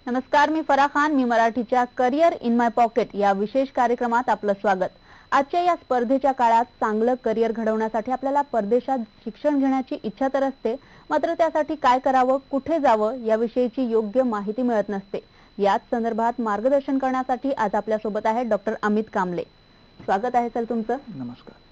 नमस्कार, मी फराह खान. मी मराठीच्या career in my pocket या विशेष कार्यक्रमात आपलं स्वागत. आजच्या या स्पर्धेच्या काळात चांगलं करिअर घडवण्यासाठी आपल्याला परदेशात शिक्षण घेण्याची इच्छा तर असते, मात्र त्यासाठी काय करावं, कुठे जावं याविषयीची योग्य माहिती मिळत नसते. याच संदर्भात मार्गदर्शन करण्यासाठी आज आपल्या सोबत आहे डॉक्टर अमित कांबळे. स्वागत आहे सर तुमचं. नमस्कार.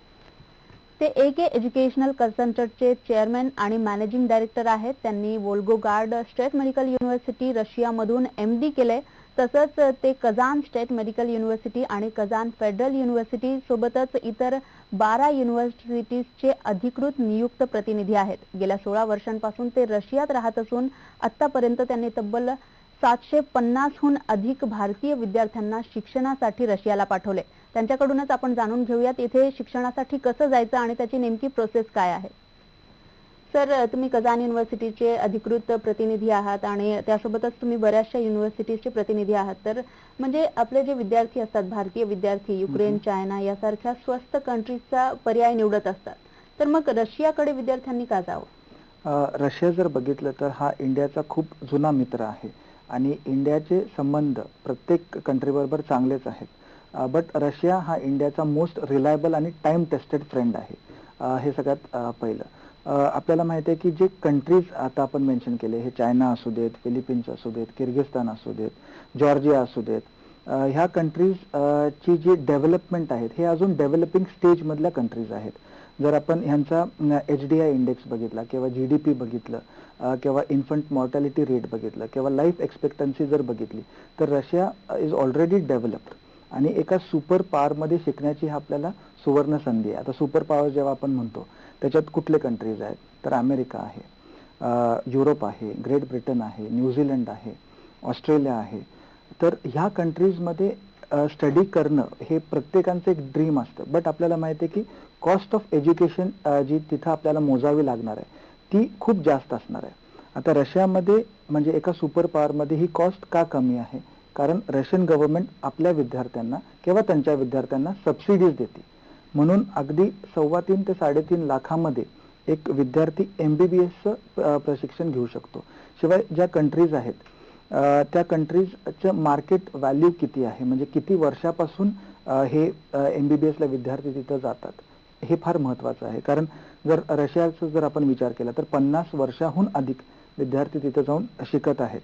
ते AK एज्युकेशनल कन्सल्टंटचे चेअरमॅन आणि मॅनेजिंग डायरेक्टर आहेत. त्यांनी वोल्गोग्राड स्टेट मेडिकल युनिव्हर्सिटी रशियामधून MD केले. तसंच ते कझान स्टेट मेडिकल युनिव्हर्सिटी आणि कझान फेडरल युनिव्हर्सिटी सोबतच इतर 12 युनिव्हर्सिटीजचे अधिकृत नियुक्त प्रतिनिधी आहेत. गेल्या 16 वर्षांपासून ते रशियात राहत असून आतापर्यंत त्यांनी तब्बल 750हून अधिक भारतीय विद्यार्थ्यांना शिक्षणासाठी रशियाला पाठवले. त्यांच्याकडूनच आपण जाणून घेऊयात इथे शिक्षणासाठी कसं जायचं आणि त्याची नेमकी प्रोसेस काय आहे. सर, तुम्ही कझान युनिव्हर्सिटीचे अधिकृत प्रतिनिधी आहात आणि त्यासोबतच तुम्ही बऱ्याचशा युनिव्हर्सिटीजचे प्रतिनिधी आहात. तर म्हणजे आपले जे विद्यार्थी असतात, भारतीय विद्यार्थी युक्रेन, चायना यासारख्या स्वस्त कंट्रीजचा पर्याय निवडत असतात, तर मग रशियाकडे विद्यार्थ्यांनी का जावं? रशिया जर बघितलं तर हा इंडियाचा खूप जुना मित्र आहे आणि इंडियाचे संबंध प्रत्येक कंट्रीबरोबर चांगलेच आहेत. बट रशिया हा इंडियाचा मोस्ट रिलायबल आणि टाइम टेस्टेड फ्रेंड आहे. हे सगळ्यात पहिलं. आपल्याला माहिती आहे की जे कंट्रीज आता आपण मेन्शन केले, हे चायना असू देत, फिलिपिन्स असू देत, किर्गिस्तान असू देत, जॉर्जिया असू देत, ह्या कंट्रीज ची जी डेव्हलपमेंट आहेत हे अजून डेव्हलपिंग स्टेज मधल्या कंट्रीज आहेत. जर आपण ह्यांचा HDI इंडेक्स बघितला किंवा GDP बघितलं किंवा इन्फंट मॉर्टॅलिटी रेट बघितलं किंवा लाईफ एक्सपेक्टन्सी जर बघितली तर रशिया इज ऑलरेडी डेव्हलप्ड आणि एका सुपर पॉवर मध्ये शिकण्याची आपल्याला सुवर्ण संधी आहे. आता सुपर पॉवर जेव्हा आपण म्हणतो त्याच्यात कुठले कंट्रीज आहेत तर अमेरिका आहे, युरोप आहे, ग्रेट ब्रिटन आहे, न्यूझीलंड आहे, ऑस्ट्रेलिया आहे. तर ह्या कंट्रीजमध्ये स्टडी करणं हे प्रत्येकाचं एक ड्रीम असतं. बट आपल्याला माहिती आहे की कॉस्ट ऑफ एज्युकेशन जी तिथं आपल्याला मोजावी लागणार आहे ती खूप जास्त असणार आहे. आता रशियामध्ये म्हणजे एका सुपर पॉवरमध्ये ही कॉस्ट का कमी आहे? कारण रशियन गव्हर्नमेंट आपल्या विद्यार्थ्यांना किंवा त्यांच्या विद्यार्थ्यांना सबसिडीज देते. म्हणून अगदी 3.25 ते 3.5 लाखामध्ये एक विद्यार्थी MBBSचं प्रशिक्षण घेऊ शकतो. शिवाय ज्या कंट्रीज आहेत त्या कंट्रीजचं मार्केट व्हॅल्यू किती आहे, म्हणजे किती वर्षापासून हे MBBSला विद्यार्थी तिथं जातात, हे फार महत्वाचं आहे. कारण जर रशियाचा जर आपण विचार केला तर 50 वर्षाहून अधिक विद्यार्थी तिथं जाऊन शिकत आहेत.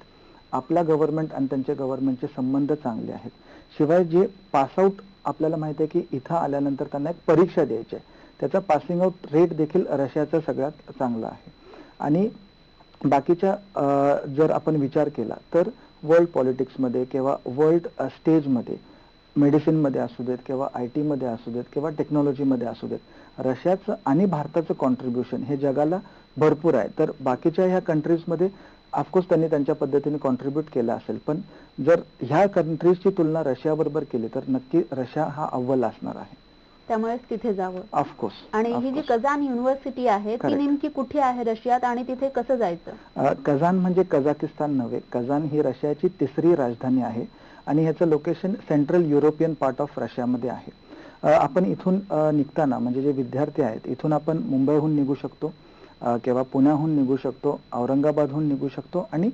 आपल्या गव्हर्नमेंट आणि त्यांच्या गव्हर्नमेंटचे संबंध चांगले आहेत. शिवाय जे पासआउट आपल्याला माहिती आहे की इथं आल्यानंतर त्यांना एक परीक्षा द्यायची आहे, त्याचा पासिंग आउट रेट देखील रशियाचा सगळ्यात चांगला आहे. आणि बाकीच्या जर आपण विचार केला तर वर्ल्ड पॉलिटिक्समध्ये किंवा वर्ल्ड स्टेजमध्ये मेडिसिनमध्ये असू देत किंवा IT मध्ये असू देत किंवा टेक्नॉलॉजीमध्ये असू देत, रशियाचं आणि भारताचं कॉन्ट्रीब्युशन हे जगाला भरपूर आहे. तर बाकीच्या ह्या कंट्रीजमध्ये ऑफकोर्स त्यांनी त्यांच्या पद्धतीने कॉन्ट्रीब्युट केलं असेल, पण जर ह्या कंट्रीजची तुलना रशियाबरोबर केली तर नक्की रशिया हा अव्वल असणार आहे. त्यामुळे तिथे जावं ऑफकोर्स. आणि ही जी कझान युनिव्हर्सिटी आहे ती नेमकी कुठे आहे रशियात आणि तिथे कसं जायचं? कझान म्हणजे कझाकिस्तान नव्हे, कझान ही रशियाची 3री राजधानी आहे आणि ह्याचं location central European part of रशियामध्ये आहे. आपण इथून निघताना म्हणजे जे विद्यार्थी आहेत इथून आपण मुंबईहून निघू शकतो किंवा पुण्याहून निघू शकतो, औरंगाबादहून निघू शकतो आणि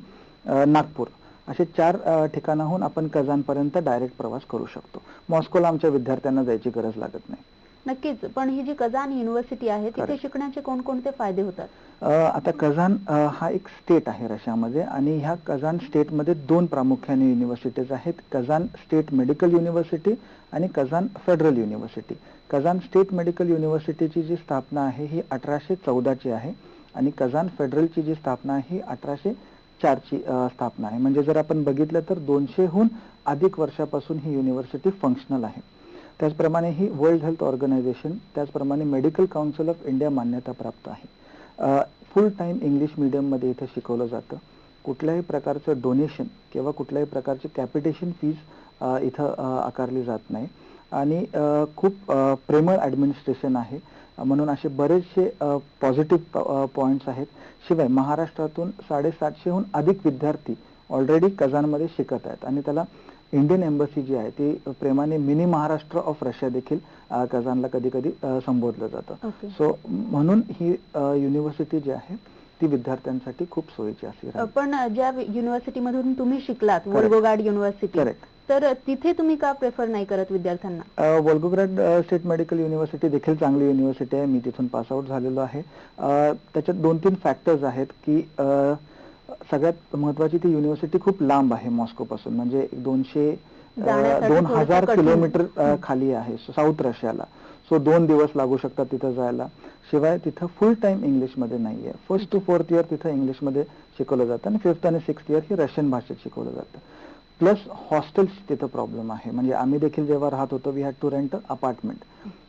नागपूर असे 4 ठिकाणाहून आपण कझानपर्यंत डायरेक्ट प्रवास करू शकतो. मॉस्कोला आमच्या विद्यार्थ्यांना जायची गरज लागत नाही. नक्कीच. पण ही जी कझान युनिव्हर्सिटी आहे तिथे शिकण्याचे कोणकोणते फायदे होतात? आता कझान हा एक स्टेट आहे रशियामध्ये आणि ह्या कझान स्टेटमध्ये 2 प्रामुख्याने युनिव्हर्सिटीज आहेत, कझान स्टेट मेडिकल युनिव्हर्सिटी आणि Kazan federal university. Kazan state medical युनिव्हर्सिटीची जी स्थापना आहे ही 1814 ची आहे आणि कझान फेडरलची जी स्थापना आहे ही 1804 ची स्थापना आहे. म्हणजे जर आपण बघितलं तर 200हून अधिक वर्षापासून ही युनिव्हर्सिटी फंक्शनल आहे. त्याचप्रमाणे ही वर्ल्ड हेल्थ ऑर्गनायझेशन, त्याचप्रमाणे मेडिकल काउन्सिल ऑफ इंडिया मान्यता प्राप्त आहे. फुल टाइम इंग्लिश मीडियममध्ये इथं शिकवलं जातं. कुठल्याही प्रकारचं डोनेशन किंवा कुठल्याही प्रकारची कॅपिटेशन फीज इथं आकारली जात नाही आणि खूप प्रेमळ ॲडमिनिस्ट्रेशन आहे. म्हणून असे बरेचसे पॉझिटिव्ह पॉइंट्स आहेत. शिवाय महाराष्ट्रातून 750हून अधिक विद्यार्थी ऑलरेडी कझानमध्ये शिकत आहेत आणि त्याला इंडियन एम्बसी जी आहे ती प्रेमाने मिनी महाराष्ट्र ऑफ रशिया देखील कझानला कधी कधी संबोधलं जातं. सो म्हणून ही युनिव्हर्सिटी जी आहे ती विद्यार्थ्यांसाठी खूप सोयीची अशी राहील. पण ज्या युनिव्हर्सिटी मधून तुम्ही शिकलात, वोल्गोग्राड युनिव्हर्सिटी, तर तिथे तुम्ही का प्रेफर नाही करत विद्यार्थ्यांना? वोल्गोग्राड स्टेट मेडिकल युनिव्हर्सिटी देखील चांगली युनिव्हर्सिटी आहे. मी तिथून पासआउट झालेलो आहे. त्याच्यात 2-3 फॅक्टर्स आहेत की सगळ्यात महत्वाची ती युनिव्हर्सिटी खूप लांब आहे मॉस्को पासून, म्हणजे 2000 किलोमीटर खाली आहे साऊथ रशियाला. सो 2 दिवस लागू शकतात तिथं जायला. शिवाय तिथं फुल टाइम इंग्लिशमध्ये नाहीये. 1st to 4th इयर तिथं इंग्लिशमध्ये शिकवलं जातं आणि 5th आणि 6th इयर हे रशियन भाषेत शिकवलं जातं. प्लस हॉस्टेल्स तिथं प्रॉब्लेम आहे. म्हणजे आम्ही देखील जेव्हा राहत होतो we had to rent apartment,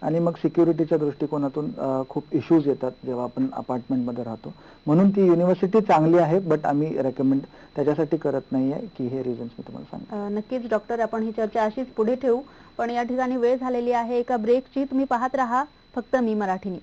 आणि मग सिक्युरिटीच्या दृष्टिकोनातून खूप इश्यूज येतात जेव्हा आपण अपार्टमेंटमध्ये राहतो. म्हणून ती युनिव्हर्सिटी चांगली आहे, बट आम्ही रेकमेंड त्याच्यासाठी करत नाहीये की हे रिझन्स मी तुम्हाला सांगतो. नक्कीच डॉक्टर, आपण ही चर्चा अशीच पुढे ठेवू, पण या ठिकाणी वेळ झालेली आहे एका ब्रेकची. तुम्ही पाहत राहा फक्त मी मराठी न्यूज.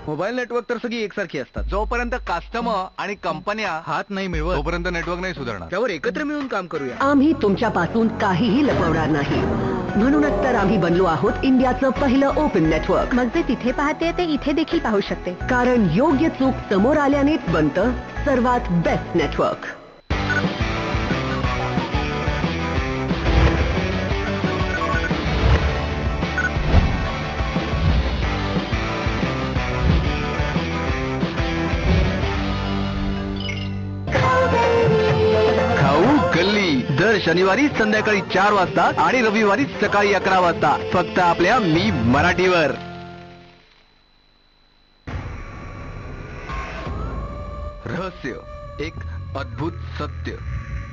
मोबाईल नेटवर्क तर सगळी एकसारखी असतात. जोपर्यंत कस्टमर आणि कंपन्या हात नाही मिळवत तोपर्यंत नेटवर्क नाही सुधारणार. त्यावर एकत्र मिळून काम करूया. आम्ही तुमच्यापासून काहीही लपवणार नाही. म्हणूनच तर आम्ही बनलो आहोत इंडियाचं पहिलं ओपन नेटवर्क. मग जे तिथे पाहते ते इथे देखील पाहू शकते, कारण योग्य चूक समोर आल्यानेच बनतं सर्वात बेस्ट नेटवर्क. दर शनिवारी संध्याकाळी 4 वाजता आणि रविवारी सकाळी 11 वाजता फक्त आपल्या मी मराठीवर. रहस्य एक अद्भुत सत्य,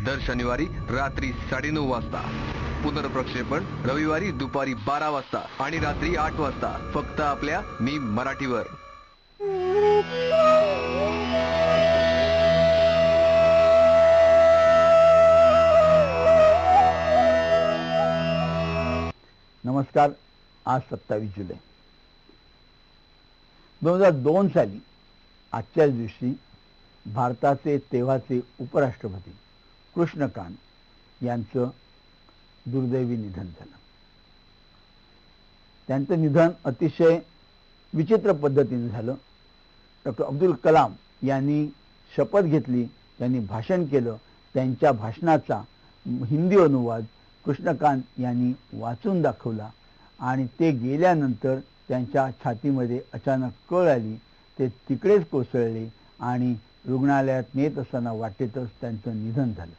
दर शनिवारी रात्री 9:30 वाजता. पुनर्प्रक्षेपण रविवारी दुपारी 12 वाजता आणि रात्री 8 वाजता फक्त आपल्या मी मराठीवर. नमस्कार. आज 27 जुलै 2002 साली आजच्याच दिवशी भारताचे तेव्हाचे उपराष्ट्रपती कृष्णकांत यांचं दुर्दैवी निधन झालं. त्यांचं निधन अतिशय विचित्र पद्धतीने झालं. डॉक्टर अब्दुल कलाम यांनी शपथ घेतली, त्यांनी भाषण केलं. त्यांच्या भाषणाचा हिंदी अनुवाद कृष्णकांत यांनी वाचून दाखवला आणि ते गेल्यानंतर त्यांच्या छातीमध्ये अचानक कळ आली. ते तिकडेच कोसळले आणि रुग्णालयात नेत असताना वाटेतच त्यांचं निधन झालं.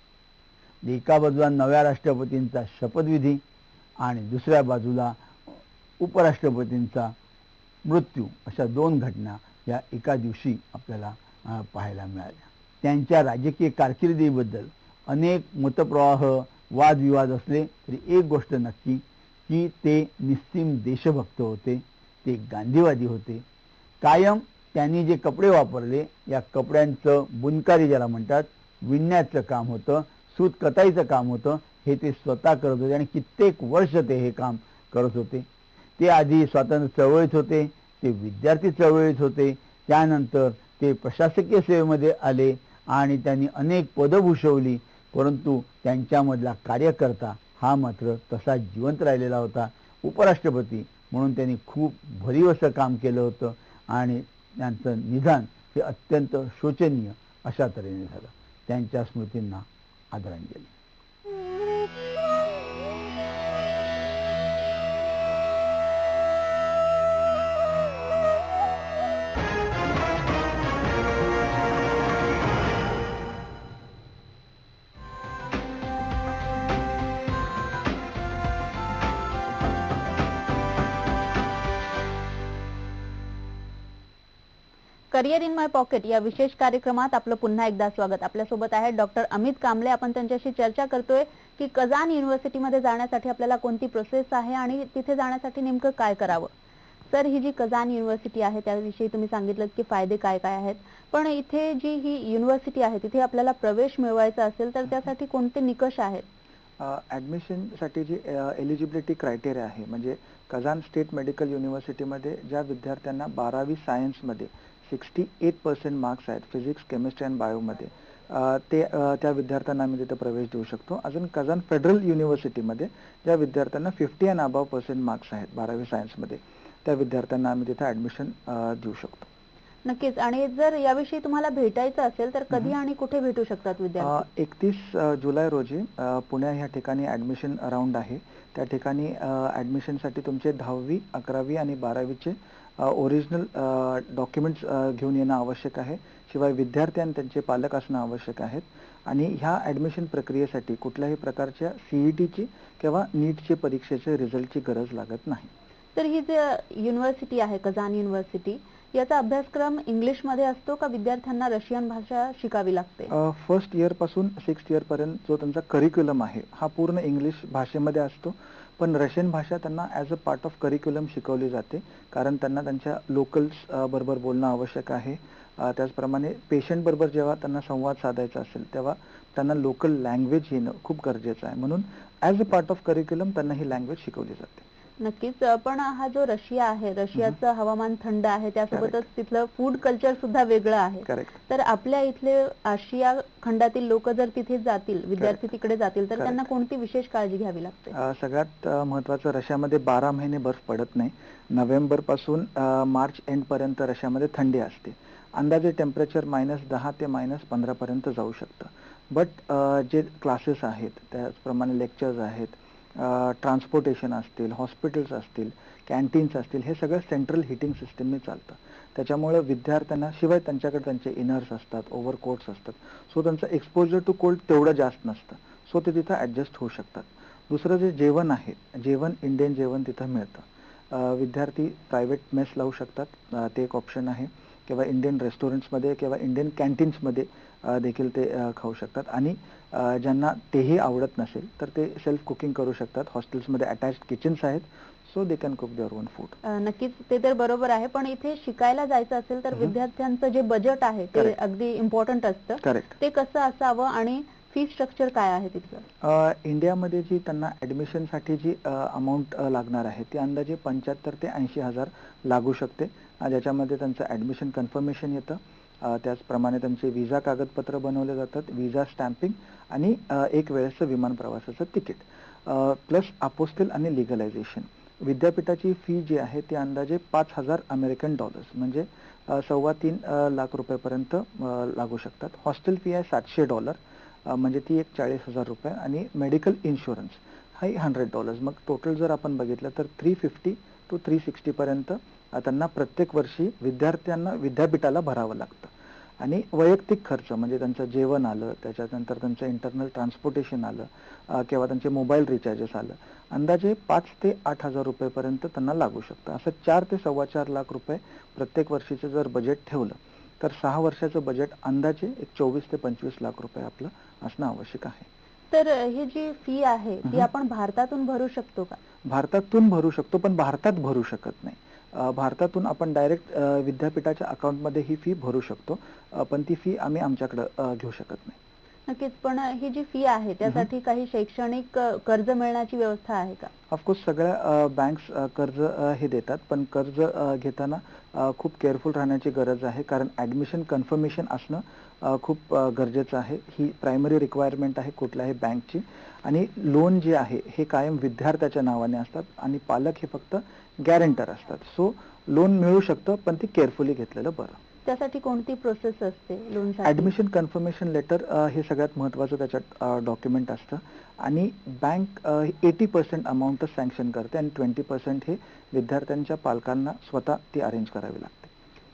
एका बाजूला नव्या राष्ट्रपतींचा शपथविधी आणि दुसऱ्या बाजूला उपराष्ट्रपतींचा मृत्यू, अशा 2 घटना या एका दिवशी आपल्याला पाहायला मिळाल्या. त्यांच्या राजकीय कारकिर्दीबद्दल अनेक मतप्रवाह, वादविवाद असले तरी एक गोष्ट नक्की की ते निस्सीम देशभक्त होते, ते गांधीवादी होते. कायम त्यांनी जे कपडे वापरले, या कपड्यांचं बुनकारी ज्याला म्हणतात, विणण्याचं काम होतं, सूत कताईचं काम होतं, हे ते स्वतः करत होते आणि कित्येक वर्ष ते हे काम करत होते. ते आधी स्वातंत्र्य चळवळीत होते, ते विद्यार्थी चळवळीत होते, त्यानंतर ते प्रशासकीय सेवेमध्ये आले आणि त्यांनी अनेक पदं भूषवली. परंतु त्यांच्यामधला कार्यकर्ता हा मात्र तसा जिवंत राहिलेला होता. उपराष्ट्रपती म्हणून त्यांनी खूप भरीव असं काम केलं होतं आणि त्यांचं निधन हे अत्यंत शोचनीय अशा तऱ्हेने झालं. त्यांच्या स्मृतींना आदरांजली. करिअर इन माय पॉकेट या विशेष कार्यक्रमात आपलं पुन्हा एकदा स्वागत. आपल्यासोबत आहेत डॉक्टर अमित कांबळे. आपण त्यांच्याशी चर्चा करतोय की कझान युनिव्हर्सिटीमध्ये जाण्यासाठी आपल्याला कोणती प्रोसेस आहे आणि तिथे जाण्यासाठी नेमकं काय करावं. सर, ही जी कझान युनिव्हर्सिटी आहे त्याविषयी तुम्ही सांगितलं की फायदे काय काय आहेत, पण इथे जी ही युनिव्हर्सिटी आहे तिथे आपल्याला प्रवेश मिळवायचा असेल तर त्यासाठी कोणते निकष आहेत? ऍडमिशन साठी जी एलिजिबिलिटी क्रायटेरिया आहे, म्हणजे कझान स्टेट मेडिकल युनिव्हर्सिटीमध्ये ज्या विद्यार्थ्यांना 12वी सायन्समध्ये 68% मार्क्स आहेत फिजिक्स, केमिस्ट्री आणि बायोमध्ये, त्या विद्यार्थ्यांना आम्ही तिथे प्रवेश देऊ शकतो. अजून कझान फेडरल युनिव्हर्सिटीमध्ये ज्या विद्यार्थ्यांना 50 अँड अबव्ह % मार्क्स आहेत 12वी सायन्समध्ये, त्या विद्यार्थ्यांना आम्ही तिथे ऍडमिशन देऊ शकतो. नक्कीच. आणि जर याविषयी तुम्हाला भेटायचं असेल तर कधी आणि कुठे भेटू शकतात विद्यार्थी? 31 जुलै रोजी पुणे ह्या ठिकाणी ऍडमिशन राऊंड आहे. त्या ठिकाणी ऍडमिशनसाठी तुमचे 10वी, 11वी आणि 12वीचे ओरिजिनल डॉक्युमेंट्स घेऊन येणं आवश्यक आहे. शिवाय विद्यार्थी आणि त्यांचे पालक असणं आवश्यक आहेत. आणि ह्या ऍडमिशन प्रक्रियेसाठी कुठल्याही प्रकारच्या सीईटीची किंवा नीटची परीक्षेचे रिझल्टची गरज लागत नाही. तर ही जे युनिव्हर्सिटी आहे कझान युनिव्हर्सिटी, याचा अभ्यासक्रम इंग्लिश मध्ये असतो का विद्यार्थ्यांना रशियन भाषा शिकावी लागते? फर्स्ट इयर पासून 6th इयर पर्यंत जो त्यांचा करिक्युलम आहे हा पूर्ण इंग्लिश भाषेमध्ये असतो. पण रशियन भाषा त्यांना as a part of curriculum शिकवली जाते, कारण त्यांना त्यांच्या लोकल्स बरोबर बोलणं आवश्यक आहे. त्याचप्रमाणे पेशंट बरोबर जेव्हा त्यांना संवाद साधायचा असेल तेव्हा त्यांना लोकल लँग्वेज येणं खूप गरजेचं आहे. म्हणून as a part of curriculum त्यांना ही लँग्वेज शिकवली जाते. नक्कीच. पण हा जो रशिया आहे, रशियाचं हवामान थंड आहे, त्यासोबतच तिथलं फूड कल्चर सुद्धा वेगळं आहे. करेक्ट. तर आपल्या इथले आशिया खंडातील लोक जर तिथे जातील, विद्यार्थी तिकडे जातील, तर त्यांना कोणती विशेष काळजी घ्यावी लागते? सगळ्यात महत्वाचं, रशियामध्ये 12 महिने बर्फ पडत नाही. नोव्हेंबर पासून मार्च एंड पर्यंत रशियामध्ये थंडी असते. अंदाजे टेम्परेचर -10 ते -15 पर्यंत जाऊ शकतं. बट जे क्लासेस आहेत, त्याचप्रमाणे लेक्चर्स आहेत, ट्रान्सपोर्टेशन असतील, हॉस्पिटल्स असतील, कॅन्टीन्स असतील, हे सगळं सेंट्रल हिटिंग सिस्टीमने चालतं. त्याच्यामुळे विद्यार्थ्यांना, शिवाय त्यांच्याकडे त्यांचे इनर्स असतात, ओव्हरकोट्स असतात, सो त्यांचं एक्सपोजर टू कोल्ड तेवढं जास्त नसतं. सो ते तिथं ऍडजस्ट होऊ शकतात. दुसरं जे जेवण आहे, इंडियन जेवण तिथं मिळतं. विद्यार्थी प्रायव्हेट मेस लावू शकतात, ते एक ऑप्शन आहे. किंवा इंडियन रेस्टॉरंट्समध्ये किंवा इंडियन कॅन्टीन्समध्ये देखील ते खाऊ शकतात. आणि ज्यांना तेही आवडत नसेल तर ते सेल्फ कुकिंग करू शकतात. हॉस्टेल्समध्ये अटॅच्ड किचन्स आहेत, so they can cook their own food. नक्कीच, ते तर बरोबर आहे. पण इथे शिकायला जायचं असेल तर विद्यार्थ्यांचं जे बजेट आहे ते अगदी इम्पॉर्टंट असतं. करेक्ट. ते कसं असावं आणि फी स्ट्रक्चर काय आहे तिथलं? इंडियामध्ये जी त्यांना ऍडमिशनसाठी जी अमाऊंट लागणार आहे ती अंदाजे 75 ते 80 हजार लागू शकते. ज्याच्यामध्ये त्यांचं ऍडमिशन कन्फर्मेशन येतं, त्याचप्रमाणे त्यांचे व्हिसा कागदपत्र बनवले जातात, व्हिसा स्टॅम्पिंग आणि एक वेळेचं विमान प्रवासाचं तिकीट, प्लस अपोस्टिल आणि लिगलायझेशन. विद्यापीठाची फी जी आहे ती अंदाजे $5,000 म्हणजे $3.25 लाख पर्यंत लागू शकतात. हॉस्टेल फी आहे $700, म्हणजे ती एक $40,000, आणि मेडिकल इन्शुरन्स हा $100. मग टोटल जर आपण बघितलं तर 350 to 360 पर्यंत त्यांना प्रत्येक वर्षी विद्यार्थ्यांना विद्यापीठाला भरावं लागतं. आणि वैयक्तिक खर्च म्हणजे त्यांचं जेवण आलं, त्याच्यानंतर त्यांचं इंटरनल ट्रान्सपोर्टेशन आलं, किंवा त्यांचे मोबाईल रिचार्जेस आलं, अंदाजे 5 ते 8 हजार रुपये पर्यंत त्यांना लागू शकतं. असं 4 ते 4.25 लाख रुपये प्रत्येक वर्षीचं जर बजेट ठेवलं तर 6 वर्षाचं बजेट अंदाजे 24 ते 25 लाख रुपये आपलं असणं आवश्यक आहे. तर ही जी फी आहे ती आपण भारतातून भरू शकतो का? भारतातून भरू शकतो, पण भारतात भरू शकत नाही. भारतातून आपण डायरेक्ट विद्यापीठाच्या अकाउंटमध्ये ही फी भरू शकतो, पण ती फी आम्ही आमच्याकडे घेऊ शकत नाही. नक्कीच. पण ही जी फी आहे त्यासाठी काही शैक्षणिक कर्ज मिळण्याची व्यवस्था आहे का? ऑफकोर्स सगळ्या बँक्स कर्ज हे देतात, पण कर्ज घेताना खूप केअरफुल राहण्याची गरज आहे, कारण ऍडमिशन कन्फर्मेशन असणं खूप गरजेचं आहे. ही प्रायमरी रिक्वायरमेंट आहे कुठल्याही बँकची. आणि लोन जे आहे हे कायम विद्यार्थ्याच्या नावाने असतात आणि पालक हे फक्त गॅरेंटर असतात. सो लोन मिळू शकतं, पण ती केअरफुली घेतलेलं बरं. त्यासाठी कोणती प्रोसेस असते लोनसाठी? ऍडमिशन कन्फर्मेशन लेटर हे सगळ्यात महत्वाचं त्याच्यात डॉक्युमेंट असतं. आणि बँक 80% अमाऊंटच सँक्शन करते आणि 20% हे विद्यार्थ्यांच्या पालकांना स्वतः ती अरेंज करावी लागते.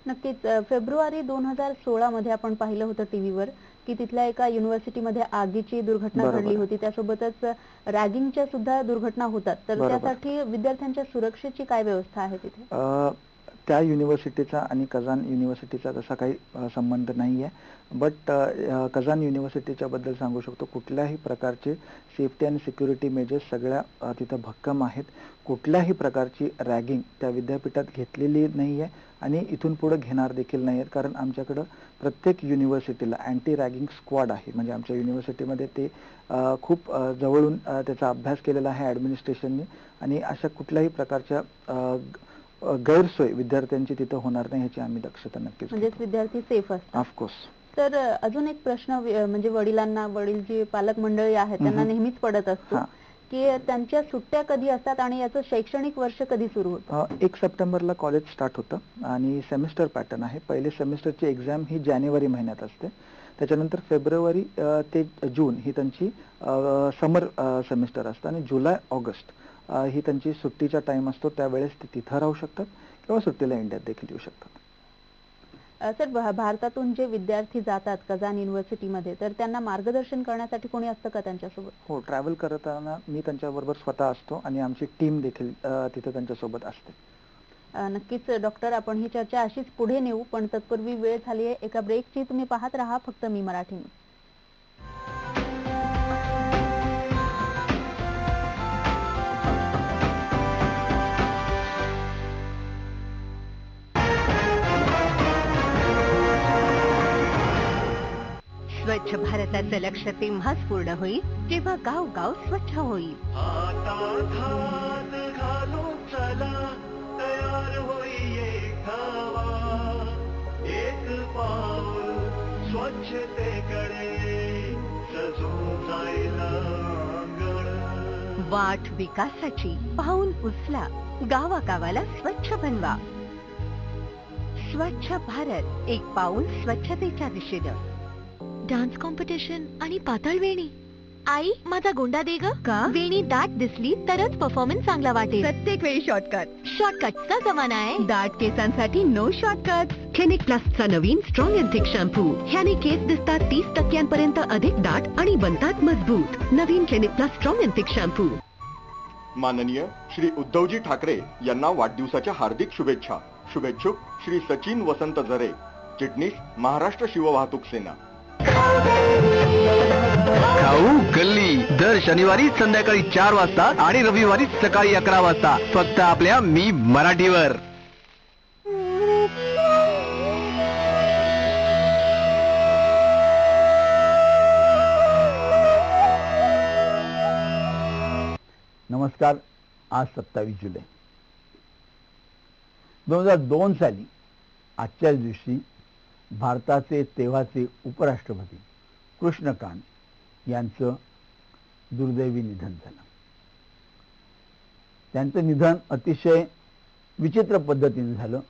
नक्कीच. फेब्रुवारी 2016 मध्ये आपण पाहिलं होतं टीव्हीवर की तिथल्या एका युनिव्हर्सिटीमध्ये आगीची दुर्घटना घडली होती. त्यासोबतच रॅगिंगच्या सुद्धा दुर्घटना होतात. तर त्यासाठी विद्यार्थ्यांच्या सुरक्षेची काय व्यवस्था आहे तिथे? त्या युनिव्हर्सिटीचा आणि कझान युनिव्हर्सिटीचा तसा काही संबंध नाही आहे. बट कझान युनिव्हर्सिटीच्या बद्दल सांगू शकतो, कुठल्याही प्रकारचे सेफ्टी आणि सिक्युरिटी मेजर्स सगळ्या तिथं भक्कम आहेत. कुठल्याही प्रकारची रॅगिंग त्या विद्यापीठात घेतलेली नाही आहे आणि इथून पुढे घेणार देखील नाही आहेत. कारण आमच्याकडं प्रत्येक युनिव्हर्सिटीला अँटी रॅगिंग स्क्वॉड आहे. म्हणजे आमच्या युनिव्हर्सिटीमध्ये ते खूप जवळून त्याचा अभ्यास केलेला आहे ॲडमिनिस्ट्रेशनने आणि अशा कुठल्याही प्रकारच्या गैरसोय विद्यार्थ्यांची तिथं होणार नाही ह्याची आम्ही दक्षता नक्कीच म्हणजे विद्यार्थी सेफ असतात. ऑफकोर्स. तर अजून एक प्रश्न म्हणजे वडील जी पालक मंडळी आहेत त्यांना नेहमीच पडत असतो की त्यांच्या सुट्ट्या कधी असतात आणि याचं शैक्षणिक वर्ष कधी सुरू होतं? 1 सप्टेंबरला कॉलेज स्टार्ट होतं आणि सेमिस्टर पॅटर्न आहे. पहिले सेमिस्टरची एक्झाम ही जानेवारी महिन्यात असते. त्याच्यानंतर फेब्रुवारी ते जून ही त्यांची समर सेमिस्टर असतं आणि जुलै ऑगस्ट ही त्यांची सुट्टीचा टाइम असतो. त्यावेळेस ते तिथं राहू शकतात किंवा सुट्टीला इंडियात देखील येऊ शकतात. सर, भारतातून जे विद्यार्थी जातात कझान युनिव्हर्सिटीमध्ये तर त्यांना मार्गदर्शन करण्यासाठी कोणी असतं का त्यांच्यासोबत? हो, ट्रॅव्हल करताना मी त्यांच्याबरोबर स्वतः असतो आणि आमची टीम देखील तिथे त्यांच्यासोबत असते. नक्कीच डॉक्टर, आपण ही चर्चा अशीच पुढे नेऊ, पण तत्पूर्वी वेळ झाली आहे एका ब्रेकची. तुम्ही पाहत राहा फक्त मी मराठी न्यूज. स्वच्छ भारताचं लक्ष्य तेव्हाच पूर्ण होईल जेव्हा गाव गाव स्वच्छ होईल. हातात हात घालून चला, तयार होई एक धावा, एक पाऊल स्वच्छतेकडे सजून जाईल अंगण. वाट विकासाची पाऊल उचला, गावागावाला स्वच्छ बनवा. स्वच्छ भारत, एक पाऊल स्वच्छतेच्या दिशेनं. डान्स कॉम्पिटिशन आणि पातळ वेणी. आई, माझा गोंडा दे ग. का? वेणी दाट दिसली तरच परफॉर्मन्स चांगला वाटेल. प्रत्येक वेळी शॉर्टकटचा जमाना आहे. दाट केसांसाठी नो शॉर्टकट. क्लिनिक प्लसचा नवीन स्ट्रॉंग अँड थिक शॅम्पू. ह्याने केस दिसतात 30% अधिक दाट आणि बनतात मजबूत. नवीन Clinic Plus strong and thick shampoo. माननीय श्री उद्धवजी ठाकरे यांना वाढदिवसाच्या हार्दिक शुभेच्छा. शुभेच्छुक श्री सचिन वसंत जरे, चिटणीस महाराष्ट्र शिववाहतूक सेना. खाऊ गल्ली दर शनिवारी संध्याकाळी 4 वाजता आणि रविवारी सकाळी 11 वाजता फक्त आपल्या मी मराठीवर. नमस्कार. आज 27 जुलै 2002 साली आजच्याच दिवशी भारताचे तेव्हाचे उपराष्ट्रपती कृष्णकांत यांचं दुर्दैवी निधन झालं. त्यांचं निधन अतिशय विचित्र पद्धतीने झालं.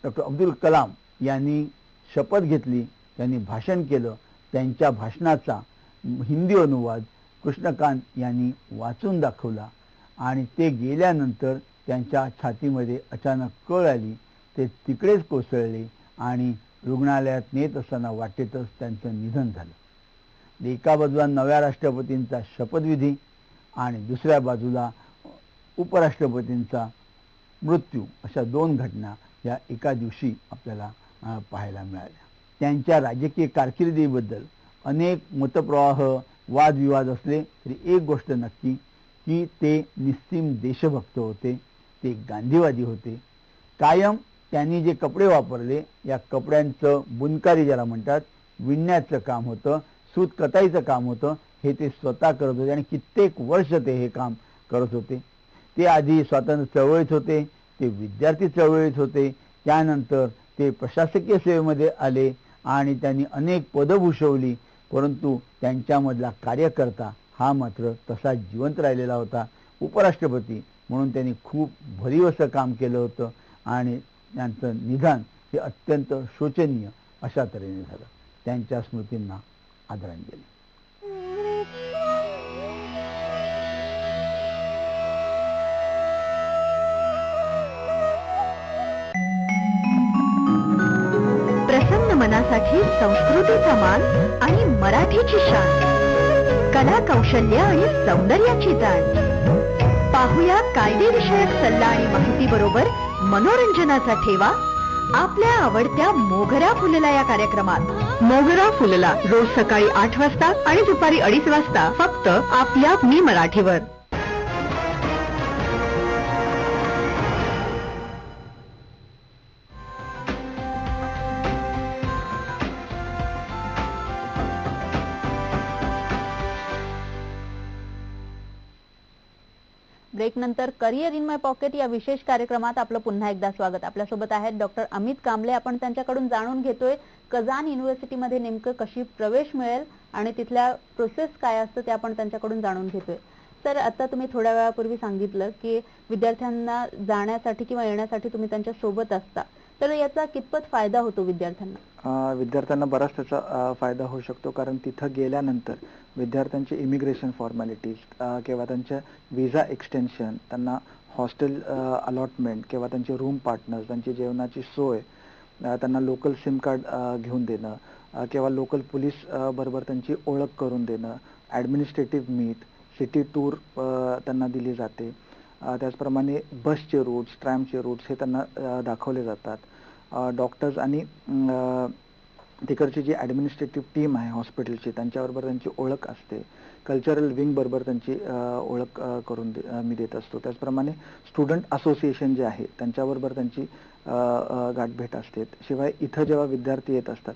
डॉक्टर अब्दुल कलाम यांनी शपथ घेतली, त्यांनी भाषण केलं. त्यांच्या भाषणाचा हिंदी अनुवाद कृष्णकांत यांनी वाचून दाखवला आणि ते गेल्यानंतर त्यांच्या छातीमध्ये अचानक कळ आली. ते तिकडेच कोसळले आणि रुग्णालयात नेत असताना वाटेतच त्यांचं निधन झालं. एका बाजूला नव्या राष्ट्रपतींचा शपथविधी आणि दुसऱ्या बाजूला उपराष्ट्रपतींचा मृत्यू, अशा 2 घटना या एका दिवशी आपल्याला पाहायला मिळाल्या. त्यांच्या राजकीय कारकिर्दीबद्दल अनेक मतप्रवाह, वादविवाद असले तरी एक गोष्ट नक्की की ते निस्सीम देशभक्त होते. ते गांधीवादी होते. कायम त्यांनी जे कपडे वापरले, या कपड्यांचं बुनकारी ज्याला म्हणतात, विणण्याचं काम होतं, सूत कताईचं काम होतं, हे ते स्वतः करत होते आणि कित्येक वर्ष ते हे काम करत होते. ते आधी स्वातंत्र्य चळवळीत होते, ते विद्यार्थी चळवळीत होते, त्यानंतर ते प्रशासकीय सेवेमध्ये आले आणि त्यांनी अनेक पदं भूषवली. परंतु त्यांच्यामधला कार्यकर्ता हा मात्र तसा जिवंत राहिलेला होता. उपराष्ट्रपती म्हणून त्यांनी खूप भरीव असं काम केलं होतं आणि त्यांचं निधन हे अत्यंत शोचनीय अशा तऱ्हेने झालं. त्यांच्या स्मृतींना आदरांजली. प्रसन्न मनासाठी संस्कृतीचा मान आणि मराठीची शान. कला, कौशल्य आणि सौंदर्याची जाण. पाहुया कायदेविषयक सल्ला आणि माहिती बरोबर मनोरंजनाचा ठेवा आपल्या आवडत्या मोगरा फुलला या कार्यक्रमात. मोगरा फुलला रोज सकाळी 8 वाजता आणि दुपारी 2:30 वाजता फक्त आपल्या मी मराठीवर. ब्रेक नंतर करिअर इन माय पॉकेट या विशेष कार्यक्रमात आपलं पुन्हा एकदा स्वागत. आपल्यासोबत आहेत डॉक्टर अमित कांबळे. आपण त्यांच्याकडून जाणून घेतोय कझान युनिव्हर्सिटीमध्ये नेमकं कशी प्रवेश मिळेल आणि तिथल्या प्रोसेस काय असतं ते आपण त्यांच्याकडून जाणून घेतोय. तर आता तुम्ही थोड्या वेळापूर्वी सांगितलं की विद्यार्थ्यांना जाण्यासाठी किंवा येण्यासाठी तुम्ही त्यांच्या सोबत असता, तर याचा कितपत फायदा होतो विद्यार्थ्यांना? विद्यार्थ्यांना बराच त्याचा फायदा होऊ शकतो, कारण तिथं गेल्यानंतर विद्यार्थ्यांचे इमिग्रेशन फॉर्मॅलिटीज किंवा त्यांच्या विजा एक्सटेन्शन, त्यांना हॉस्टेल अलॉटमेंट किंवा त्यांचे रूम पार्टनर्स, त्यांची जेवणाची सोय, त्यांना लोकल सिम कार्ड घेऊन देणं किंवा लोकल पोलीस बरोबर त्यांची ओळख करून देणं, ॲडमिनिस्ट्रेटिव्ह मीट, सिटी टूर त्यांना दिली जाते. त्याचप्रमाणे बसचे रूट्स, ट्रॅमचे रूट्स हे त्यांना दाखवले जातात. डॉक्टर्स आणि तिकडची जी ॲडमिनिस्ट्रेटिव्ह टीम आहे हॉस्पिटलची त्यांच्याबरोबर त्यांची ओळख असते. कल्चरल विंग बरोबर त्यांची ओळख करून मी देत असतो. त्याचप्रमाणे स्टुडंट असोसिएशन जे आहे त्यांच्याबरोबर त्यांची गाठभेट असते. शिवाय इथं जेव्हा विद्यार्थी येत असतात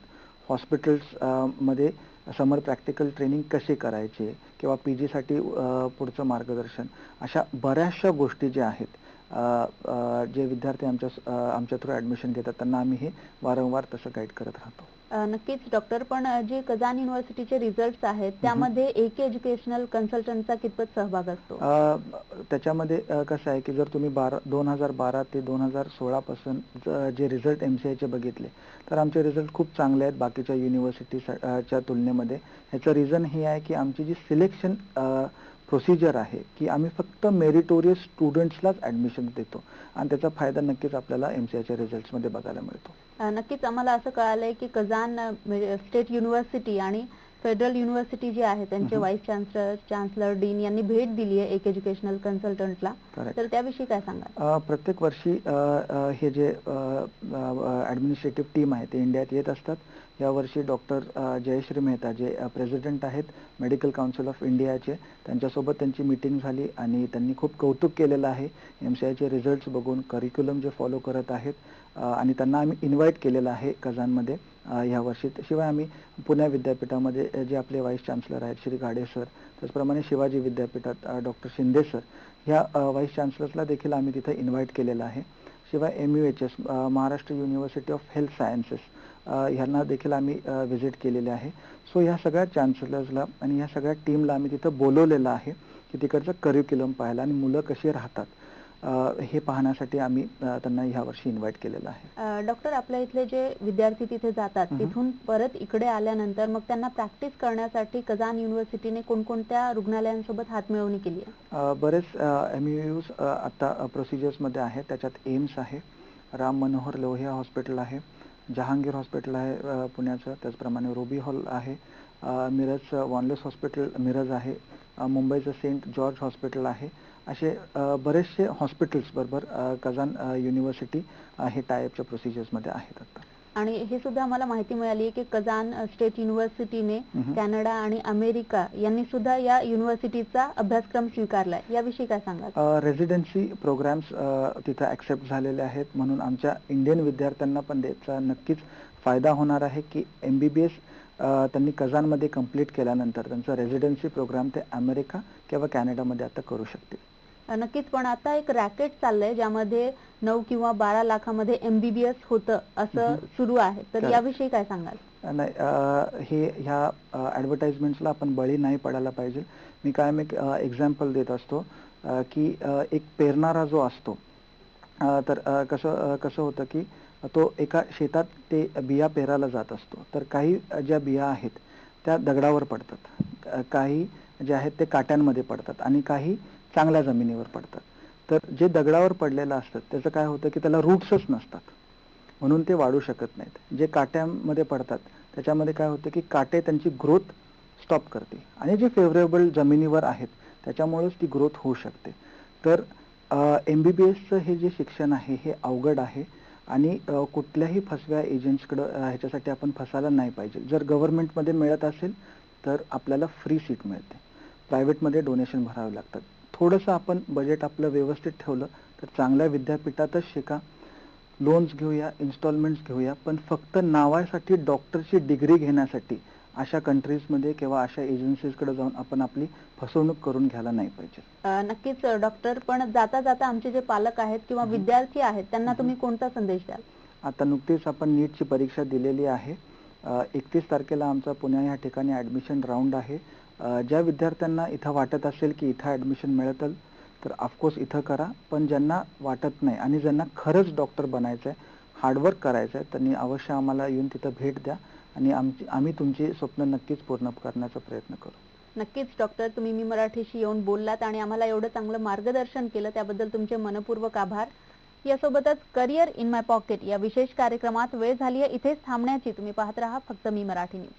हॉस्पिटल्स मध्ये समर प्रॅक्टिकल ट्रेनिंग कसे करायचे किंवा PG साठी पुढचं मार्गदर्शन, अशा बऱ्याचशा गोष्टी ज्या आहेत जे विद्यार्थी आमच्या थ्रू ॲडमिशन घेतात त्यांना आम्ही हे वारंवार तसं गाईड करत राहतो. नक्कीच डॉक्टर, पण जे कझान युनिव्हर्सिटीचे रिझल्ट्स आहेत त्यामध्ये AK एज्युकेशनल कन्सल्टंटचा कितपत सहभाग असतो? त्याच्यामध्ये कसं आहे की जर तुम्ही 2012 ते 2016 पासून जे रिझल्ट MCIचे बघितले तर आमचे रिझल्ट खूप चांगले आहेत बाकीच्या युनिव्हर्सिटीच्या तुलनेमध्ये. ह्याचं रिझन हे आहे की आमची जी सिलेक्शन प्रोसिजर आहे की आम्ही फक्त मेरिटोरियस स्टुडंट्सलाच ॲडमिशन देतो आणि त्याचा फायदा नक्कीच आपल्याला MCIच्या रिझल्ट्समध्ये बघायला मिळतो. नक्कीच आम्हाला असं कळालंय की कझान स्टेट युनिव्हर्सिटी आणि फेडरल युनिव्हर्सिटी जी आहे त्यांचे व्हाईस चान्सलर डीन यांनी भेट दिली आहे AK एज्युकेशनल कन्सल्टंटला, तर त्याविषयी काय सांगा? प्रत्येक वर्षी हे जे ॲडमिनिस्ट्रेटिव्ह टीम आहे ते इंडियात येत असतात. यावर्षी डॉक्टर जयश्री मेहता जे प्रेसिडेंट आहेत मेडिकल काउन्सिल ऑफ इंडियाचे, त्यांच्यासोबत त्यांची मीटिंग झाली आणि त्यांनी खूप कौतुक केलेलं आहे MCIचे रिझल्ट्स बघून, करिक्युलम जे फॉलो करत आहेत आणि त्यांना आम्ही इन्व्हाइट केलेलं आहे कझानमध्ये ह्या वर्षी. शिवाय आम्ही पुणे विद्यापीठामध्ये जे आपले व्हाईस चान्सलर आहेत श्री गाडे सर, त्याचप्रमाणे शिवाजी विद्यापीठात डॉक्टर शिंदे सर, ह्या व्हाईस चान्सलर्सला देखील आम्ही तिथे इन्व्हाइट केलेलं आहे. शिवाय MUHS Maharashtra university of health sciences ह्यांना देखील आम्ही व्हिजिट केलेले आहे. सो ह्या सगळ्या चान्सलर्सला आणि ह्या सगळ्या टीमला आम्ही तिथं बोलवलेलं आहे की तिकडचं करिक्युलम पाहायला आणि मुलं कशी राहतात हे पाहण्यासाठी आम्ही त्यांना ह्या वर्षी इन्व्हाइट केलेलं आहे. डॉक्टर, आपल्या इथले जे विद्यार्थी तिथे जातात तिथून परत इकडे आल्यानंतर मग त्यांना प्रॅक्टिस करण्यासाठी कझान युनिव्हर्सिटीने कोणकोणत्या रुग्णालयांसोबत हातमिळवणी केली आहे? बरेच MUs आता प्रोसिजर्समध्ये आहेत. त्याच्यात एम्स आहे, राम मनोहर लोहिया हॉस्पिटल आहे, जहांगीर हॉस्पिटल आहे पुण्याचं, त्याचप्रमाणे रुबी हॉल आहे, मिरजचं वॉनलेस हॉस्पिटल मिरज आहे, मुंबईचं सेंट जॉर्ज हॉस्पिटल आहे. असे बरेचसे हॉस्पिटल्स बरोबर कझान युनिव्हर्सिटी हे टायअपच्या प्रोसिजर्समध्ये आहेत आता. आणि हे सुद्धा आम्हाला माहिती मिळाली की कझान स्टेट युनिव्हर्सिटीने कॅनडा आणि अमेरिका यांनी सुद्धा या युनिव्हर्सिटीचा अभ्यासक्रम स्वीकारलाय, याविषयी काय सांगा? रेसिडेन्सी प्रोग्राम्स तिथे ऍक्सेप्ट झालेले आहेत, म्हणून आमच्या इंडियन विद्यार्थ्यांना पण त्याचा नक्कीच फायदा होणार आहे की MBBS त्यांनी कझानमध्ये कंप्लीट केल्यानंतर त्यांचा रेसिडेन्सी प्रोग्राम ते अमेरिका किंवा कॅनडामध्ये आता करू शकतील. नक्कीच, पण आता एक रॅकेट चाललंय ज्यामध्ये 9 किंवा 12 लाखामध्ये MBBS होतं असं सुरू आहे, तर याविषयी काय सांगाल? नाही, ह्या ॲडव्हर्टाइजमेंट्सला आपण बळी नाही पडायला पाहिजे. मी कायम एक एक्झाम्पल देत असतो की एक पेरणारा जो असतो तर कसं होतं की तो एका शेतात ते बिया पेरायला जात असतो, तर काही ज्या बिया आहेत त्या दगडावर पडतात, काही जे आहेत ते काट्यांमध्ये पडतात आणि काही चांगल्या जमिनीवर पडतात. तर जे दगडावर पडलेलं असतं त्याचं काय होतं की त्याला रूट्सच नसतात, म्हणून ते वाढू शकत नाहीत. जे काट्यामध्ये पडतात त्याच्यामध्ये काय होतं की काटे त्यांची ग्रोथ स्टॉप करते आणि जे फेवरेबल जमिनीवर आहेत त्याच्यामुळेच ती ग्रोथ होऊ शकते. तर MBBSचं हे जे शिक्षण आहे हे अवघड आहे आणि कुठल्याही फसव्या एजंट्सकडं ह्याच्यासाठी आपण फसायला नाही पाहिजे. जर गव्हर्नमेंटमध्ये मिळत असेल तर आपल्याला फ्री सीट मिळते, प्रायव्हेटमध्ये डोनेशन भरावे लागतात. थोडंसं आपण बजेट आपलं व्यवस्थित ठेवलं तर चांगल्या विद्यापीठातच शिका, लोन्स घेऊया, इन्स्टॉलमेंट्स घेऊया, पण फक्त नावासाठी डॉक्टरची डिग्री घेण्यासाठी अशा कंट्रीजमध्ये किंवा अशा एजन्सीजकडे जाऊन आपण आपली फसवणूक करून घ्यायला नाही पाहिजे. नक्कीच डॉक्टर, पण जाता जाता आमचे जे पालक आहेत किंवा विद्यार्थी आहेत त्यांना तुम्ही कोणता संदेश द्याल? आता नुकतीच आपण नीटची परीक्षा दिलेली आहे. 31 तारखेला आमचा पुणे या ठिकाणी ऍडमिशन राऊंड आहे. ज्या विद्यार्थ्यांना इथं वाटत असेल की इथं ऍडमिशन मिळतं तर ऑफकोर्स इथं करा, पण ज्यांना वाटत नाही आणि ज्यांना खरंच डॉक्टर बनायचं आहे, हार्डवर्क करायचं आहे, त्यांनी अवश्य आम्हाला येऊन तिथं भेट द्या आणि आम्ही तुमची स्वप्न नक्कीच पूर्ण करण्याचा प्रयत्न करू. नक्कीच डॉक्टर, तुम्ही मी मराठीशी येऊन बोललात आणि आम्हाला एवढं चांगलं मार्गदर्शन केलं त्याबद्दल तुमचे मनपूर्वक आभार. यासोबतच करिअर इन माय पॉकेट या विशेष कार्यक्रमात वेळ झाली आहे इथेच थांबण्याची. तुम्ही पाहत राहा फक्त मी मराठी न्यूज.